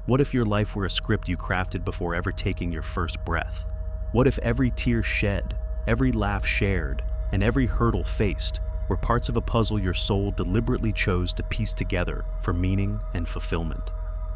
What if your life were a script you crafted before ever taking your first breath? What if every tear shed, every laugh shared, and every hurdle faced were parts of a puzzle your soul deliberately chose to piece together for meaning and fulfillment?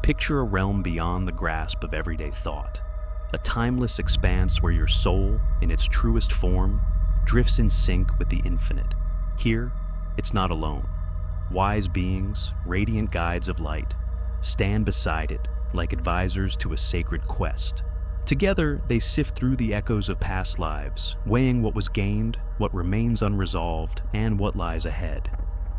Picture a realm beyond the grasp of everyday thought, a timeless expanse where your soul, in its truest form, drifts in sync with the infinite. Here, it's not alone. Wise beings, radiant guides of light, stand beside it like advisors to a sacred quest. Together, they sift through the echoes of past lives, weighing what was gained, what remains unresolved, and what lies ahead.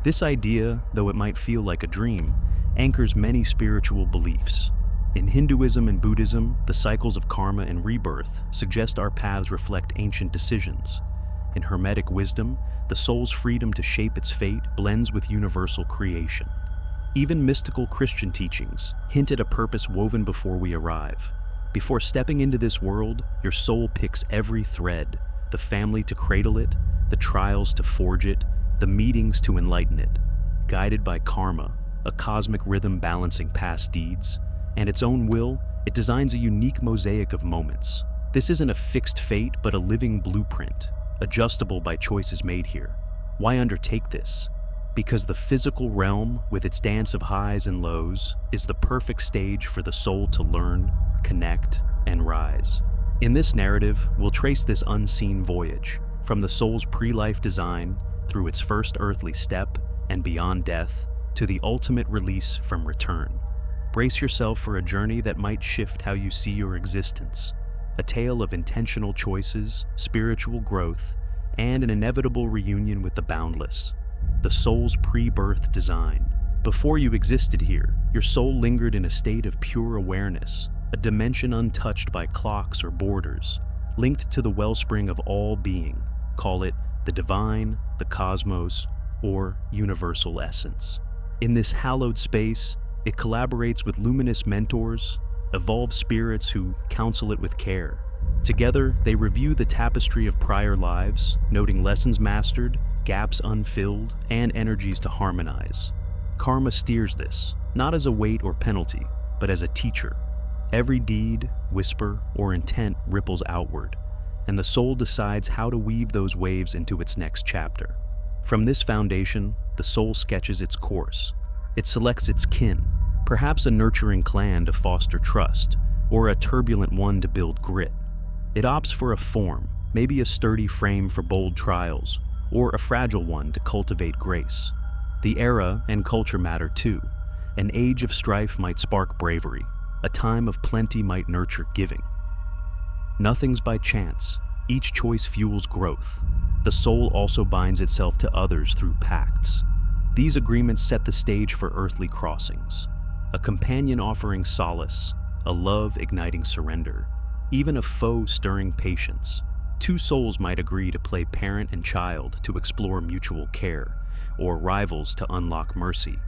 This idea, though it might feel like a dream, anchors many spiritual beliefs. In Hinduism and Buddhism, the cycles of karma and rebirth suggest our paths reflect ancient decisions. In Hermetic wisdom, the soul's freedom to shape its fate blends with universal creation. Even mystical Christian teachings hint at a purpose woven before we arrive. Before stepping into this world, your soul picks every thread, the family to cradle it, the trials to forge it, the meetings to enlighten it. Guided by karma, a cosmic rhythm balancing past deeds, and its own will, it designs a unique mosaic of moments. This isn't a fixed fate, but a living blueprint, adjustable by choices made here. Why undertake this? Because the physical realm, with its dance of highs and lows, is the perfect stage for the soul to learn, connect, and rise. In this narrative, we'll trace this unseen voyage, from the soul's pre-life design, through its first earthly step, and beyond death, to the ultimate release from return. Brace yourself for a journey that might shift how you see your existence, a tale of intentional choices, spiritual growth, and an inevitable reunion with the boundless. The soul's pre-birth design. Before you existed here, your soul lingered in a state of pure awareness, a dimension untouched by clocks or borders, linked to the wellspring of all being. Call it the divine, the cosmos, or universal essence. In this hallowed space, it collaborates with luminous mentors, evolved spirits who counsel it with care. Together, they review the tapestry of prior lives, noting lessons mastered, gaps unfilled, and energies to harmonize. Karma steers this, not as a weight or penalty, but as a teacher. Every deed, whisper, or intent ripples outward, and the soul decides how to weave those waves into its next chapter. From this foundation, the soul sketches its course. It selects its kin, perhaps a nurturing clan to foster trust, or a turbulent one to build grit. It opts for a form, maybe a sturdy frame for bold trials, or a fragile one to cultivate grace. The era and culture matter too. An age of strife might spark bravery. A time of plenty might nurture giving. Nothing's by chance. Each choice fuels growth. The soul also binds itself to others through pacts. These agreements set the stage for earthly crossings. A companion offering solace, a love igniting surrender, even a foe stirring patience. Two souls might agree to play parent and child to explore mutual care, or rivals to unlock mercy.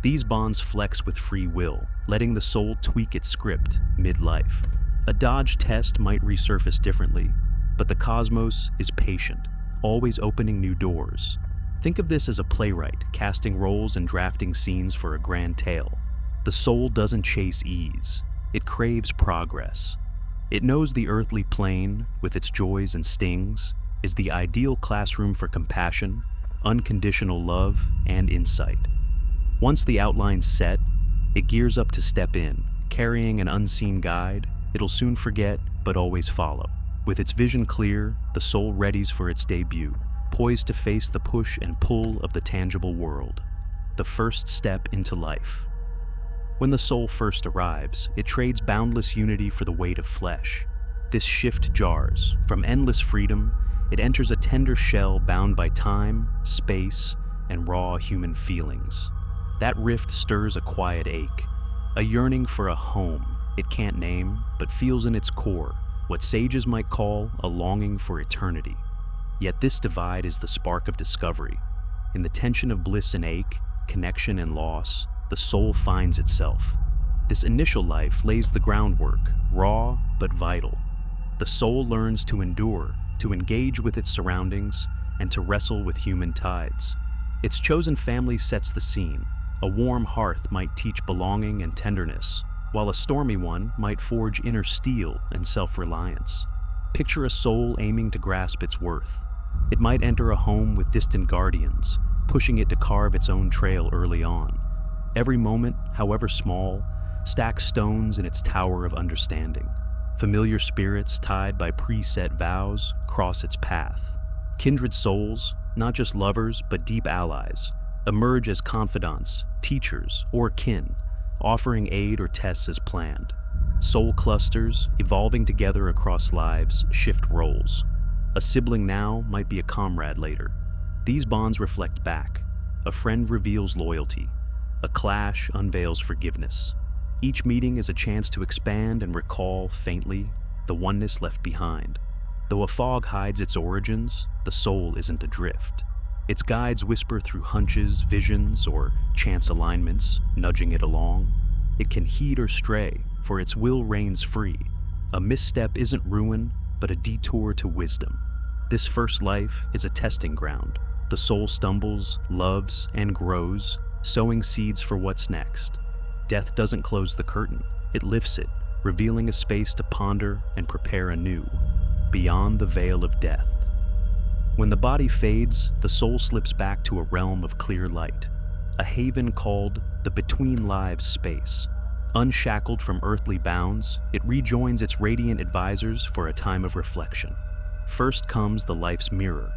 These bonds flex with free will, letting the soul tweak its script mid-life. A dodge test might resurface differently, but the cosmos is patient, always opening new doors. Think of this as a playwright casting roles and drafting scenes for a grand tale. The soul doesn't chase ease, it craves progress. It knows the earthly plane, with its joys and stings, is the ideal classroom for compassion, unconditional love, and insight. Once the outline's set, it gears up to step in, carrying an unseen guide it'll soon forget but always follow. With its vision clear, the soul readies for its debut, poised to face the push and pull of the tangible world. The first step into life. When the soul first arrives, it trades boundless unity for the weight of flesh. This shift jars. From endless freedom, it enters a tender shell bound by time, space, and raw human feelings. That rift stirs a quiet ache, a yearning for a home it can't name, but feels in its core, what sages might call a longing for eternity. Yet this divide is the spark of discovery. In the tension of bliss and ache, connection and loss, the soul finds itself. This initial life lays the groundwork, raw but vital. The soul learns to endure, to engage with its surroundings, and to wrestle with human tides. Its chosen family sets the scene. A warm hearth might teach belonging and tenderness, while a stormy one might forge inner steel and self-reliance. Picture a soul aiming to grasp its worth. It might enter a home with distant guardians, pushing it to carve its own trail early on. Every moment, however small, stacks stones in its tower of understanding. Familiar spirits tied by preset vows cross its path. Kindred souls, not just lovers but deep allies, emerge as confidants, teachers, or kin, offering aid or tests as planned. Soul clusters, evolving together across lives, shift roles. A sibling now might be a comrade later. These bonds reflect back. A friend reveals loyalty. A clash unveils forgiveness. Each meeting is a chance to expand and recall, faintly, the oneness left behind. Though a fog hides its origins, the soul isn't adrift. Its guides whisper through hunches, visions, or chance alignments, nudging it along. It can heed or stray, for its will reigns free. A misstep isn't ruin, but a detour to wisdom. This first life is a testing ground. The soul stumbles, loves, and grows, sowing seeds for what's next. Death doesn't close the curtain, it lifts it, revealing a space to ponder and prepare anew, beyond the veil of death. When the body fades, the soul slips back to a realm of clear light, a haven called the between lives space. Unshackled from earthly bounds, it rejoins its radiant advisors for a time of reflection. First comes the life's mirror.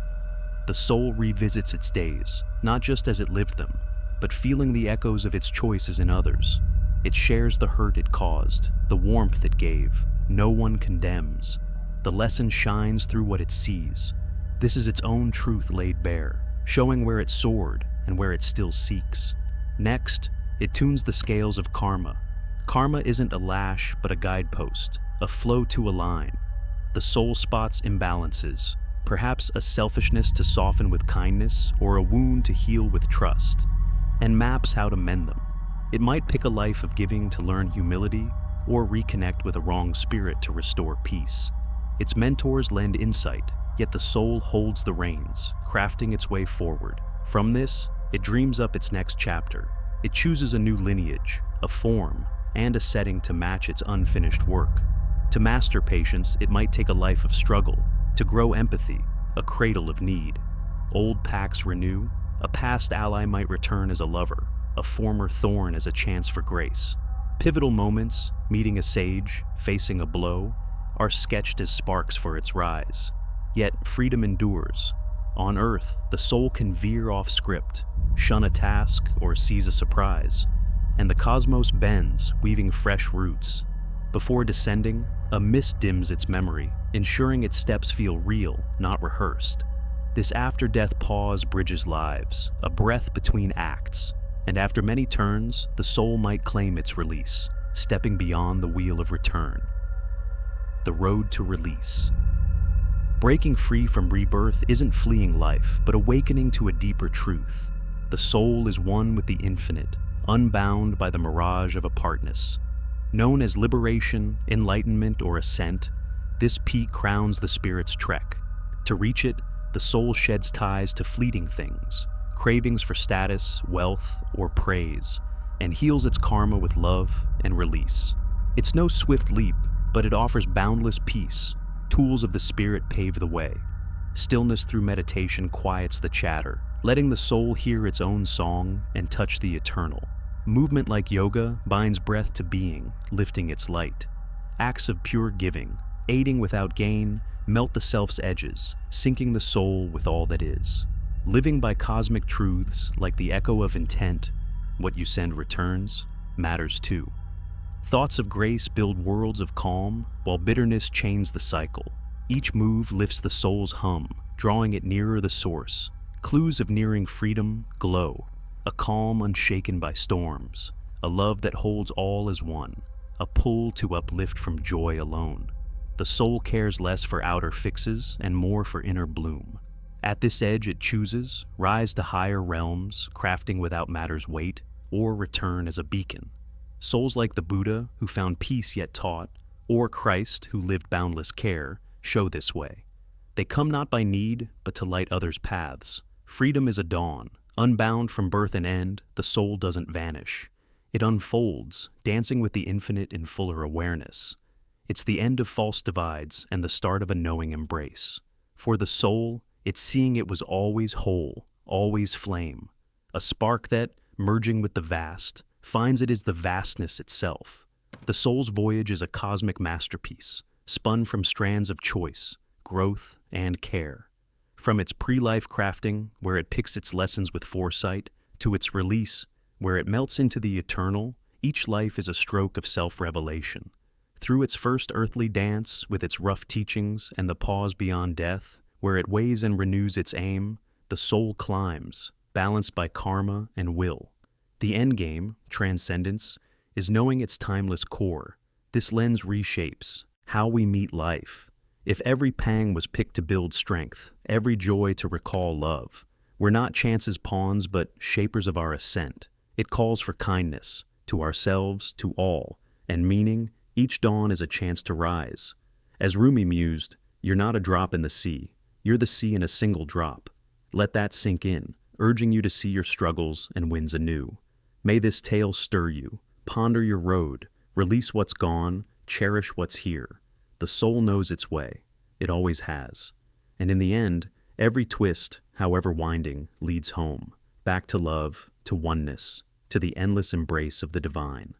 The soul revisits its days, not just as it lived them, but feeling the echoes of its choices in others. It shares the hurt it caused, the warmth it gave. No one condemns. The lesson shines through what it sees. This is its own truth laid bare, showing where it soared and where it still seeks. Next, it tunes the scales of karma. Karma isn't a lash, but a guidepost, a flow to align. The soul spots imbalances, perhaps a selfishness to soften with kindness or a wound to heal with trust, and maps how to mend them. It might pick a life of giving to learn humility or reconnect with a wrong spirit to restore peace. Its mentors lend insight, yet the soul holds the reins, crafting its way forward. From this, it dreams up its next chapter. It chooses a new lineage, a form, and a setting to match its unfinished work. To master patience, it might take a life of struggle. To grow empathy, a cradle of need. Old pacts renew. A past ally might return as a lover, a former thorn as a chance for grace. Pivotal moments, meeting a sage, facing a blow, are sketched as sparks for its rise. Yet freedom endures. On Earth, the soul can veer off script, shun a task, or seize a surprise. And the cosmos bends, weaving fresh roots. Before descending, a mist dims its memory, ensuring its steps feel real, not rehearsed. This after-death pause bridges lives, a breath between acts, and after many turns, the soul might claim its release, stepping beyond the wheel of return. The road to release. Breaking free from rebirth isn't fleeing life, but awakening to a deeper truth. The soul is one with the infinite, unbound by the mirage of apartness. Known as liberation, enlightenment, or ascent, this peak crowns the spirit's trek. To reach it, the soul sheds ties to fleeting things, cravings for status, wealth, or praise, and heals its karma with love and release. It's no swift leap, but it offers boundless peace. Tools of the spirit pave the way. Stillness through meditation quiets the chatter, letting the soul hear its own song and touch the eternal. Movement like yoga binds breath to being, lifting its light. Acts of pure giving, aiding without gain, melt the self's edges, sinking the soul with all that is. Living by cosmic truths like the echo of intent, what you send returns, matters too. Thoughts of grace build worlds of calm, while bitterness chains the cycle. Each move lifts the soul's hum, drawing it nearer the source. Clues of nearing freedom glow. A calm unshaken by storms, a love that holds all as one, a pull to uplift from joy alone. The soul cares less for outer fixes and more for inner bloom. At this edge it chooses, rise to higher realms, crafting without matter's weight, or return as a beacon. Souls like the Buddha, who found peace yet taught, or Christ, who lived boundless care, show this way. They come not by need, but to light others' paths. Freedom is a dawn. Unbound from birth and end, the soul doesn't vanish. It unfolds, dancing with the infinite in fuller awareness. It's the end of false divides and the start of a knowing embrace. For the soul, it's seeing it was always whole, always flame, a spark that, merging with the vast, finds it is the vastness itself. The soul's voyage is a cosmic masterpiece, spun from strands of choice, growth, and care. From its pre-life crafting, where it picks its lessons with foresight, to its release, where it melts into the eternal, each life is a stroke of self-revelation. Through its first earthly dance, with its rough teachings and the pause beyond death, where it weighs and renews its aim, the soul climbs, balanced by karma and will. The endgame, transcendence, is knowing its timeless core. This lens reshapes how we meet life. If every pang was picked to build strength, every joy to recall love, we're not chance's pawns but shapers of our ascent. It calls for kindness, to ourselves, to all, and meaning, each dawn is a chance to rise. As Rumi mused, "You're not a drop in the sea, you're the sea in a single drop." Let that sink in, urging you to see your struggles and wins anew. May this tale stir you, ponder your road, release what's gone, cherish what's here. The soul knows its way, it always has. And in the end, every twist, however winding, leads home, back to love, to oneness, to the endless embrace of the divine.